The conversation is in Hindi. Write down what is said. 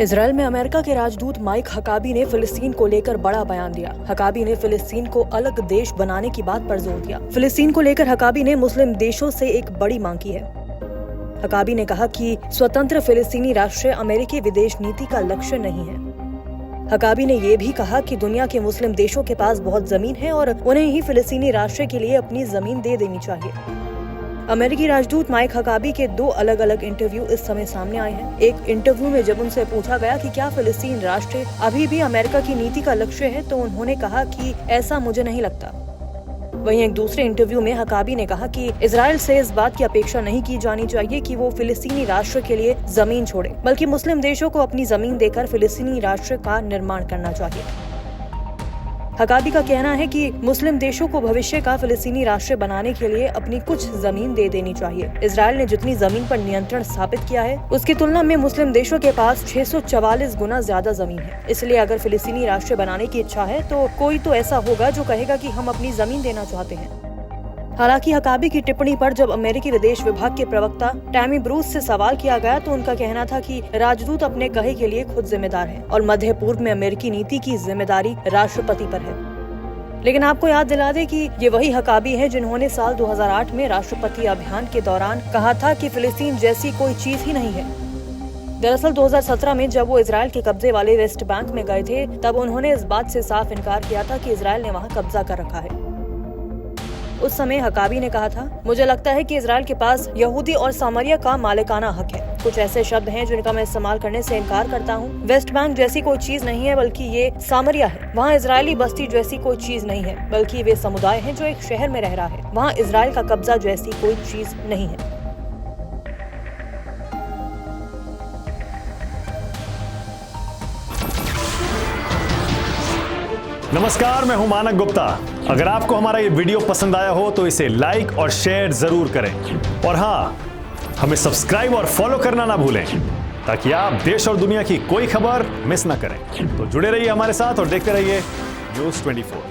इजराइल में अमेरिका के राजदूत माइक हकाबी ने फिलिस्तीन को लेकर बड़ा बयान दिया। हकाबी ने फिलिस्तीन को अलग देश बनाने की बात पर जोर दिया। फिलिस्तीन को लेकर हकाबी ने मुस्लिम देशों से एक बड़ी मांग की है। हकाबी ने कहा कि स्वतंत्र फिलिस्तीनी राष्ट्र अमेरिकी विदेश नीति का लक्ष्य नहीं है। हकाबी ने ये भी कहा कि दुनिया के मुस्लिम देशों के पास बहुत जमीन है और उन्हें ही फिलिस्तीनी राष्ट्र के लिए अपनी जमीन दे देनी चाहिए। अमेरिकी राजदूत माइक हकाबी के दो अलग अलग इंटरव्यू इस समय सामने आए हैं। एक इंटरव्यू में जब उनसे पूछा गया कि क्या फिलिस्तीन राष्ट्र अभी भी अमेरिका की नीति का लक्ष्य है, तो उन्होंने कहा कि ऐसा मुझे नहीं लगता। वहीं एक दूसरे इंटरव्यू में हकाबी ने कहा कि इजराइल से इस बात की अपेक्षा नहीं की जानी चाहिए कि वो फिलिस्तीनी राष्ट्र के लिए जमीन छोड़े, बल्कि मुस्लिम देशों को अपनी जमीन देकर फिलिस्तीनी राष्ट्र का निर्माण करना चाहिए। हकाबी का कहना है कि मुस्लिम देशों को भविष्य का फिलिस्तीनी राष्ट्र बनाने के लिए अपनी कुछ जमीन दे देनी चाहिए। इजराइल ने जितनी जमीन पर नियंत्रण स्थापित किया है, उसकी तुलना में मुस्लिम देशों के पास 644 गुना ज्यादा जमीन है। इसलिए अगर फिलिस्तीनी राष्ट्र बनाने की इच्छा है तो कोई तो ऐसा होगा जो कहेगा कि हम अपनी जमीन देना चाहते हैं। हालांकि हकाबी की टिप्पणी पर जब अमेरिकी विदेश विभाग के प्रवक्ता टैमी ब्रूस से सवाल किया गया तो उनका कहना था कि राजदूत अपने कहे के लिए खुद जिम्मेदार हैं और मध्य पूर्व में अमेरिकी नीति की जिम्मेदारी राष्ट्रपति पर है। लेकिन आपको याद दिला दें कि ये वही हकाबी हैं जिन्होंने साल 2008 में राष्ट्रपति अभियान के दौरान कहा था कि फिलिस्तीन जैसी कोई चीज ही नहीं है। दरअसल 2017 में जब वो इजराइल के कब्जे वाले वेस्ट बैंक में गए थे, तब उन्होंने इस बात से साफ इनकार किया था कि इजराइल ने वहाँ कब्जा कर रखा है। उस समय हकाबी ने कहा था, मुझे लगता है कि इजराइल के पास यहूदी और सामरिया का मालिकाना हक है। कुछ ऐसे शब्द हैं जिनका मैं इस्तेमाल करने से इनकार करता हूँ। वेस्ट बैंक जैसी कोई चीज नहीं है, बल्कि ये सामरिया है। वहाँ इजरायली बस्ती जैसी कोई चीज नहीं है, बल्कि वे समुदाय हैं जो एक शहर में रह रहा है। वहाँ इजराइल का कब्जा जैसी कोई चीज नहीं है। नमस्कार, मैं हूं मानक गुप्ता। अगर आपको हमारा ये वीडियो पसंद आया हो तो इसे लाइक और शेयर जरूर करें, और हाँ, हमें सब्सक्राइब और फॉलो करना ना भूलें ताकि आप देश और दुनिया की कोई खबर मिस ना करें। तो जुड़े रहिए हमारे साथ और देखते रहिए न्यूज़ 24।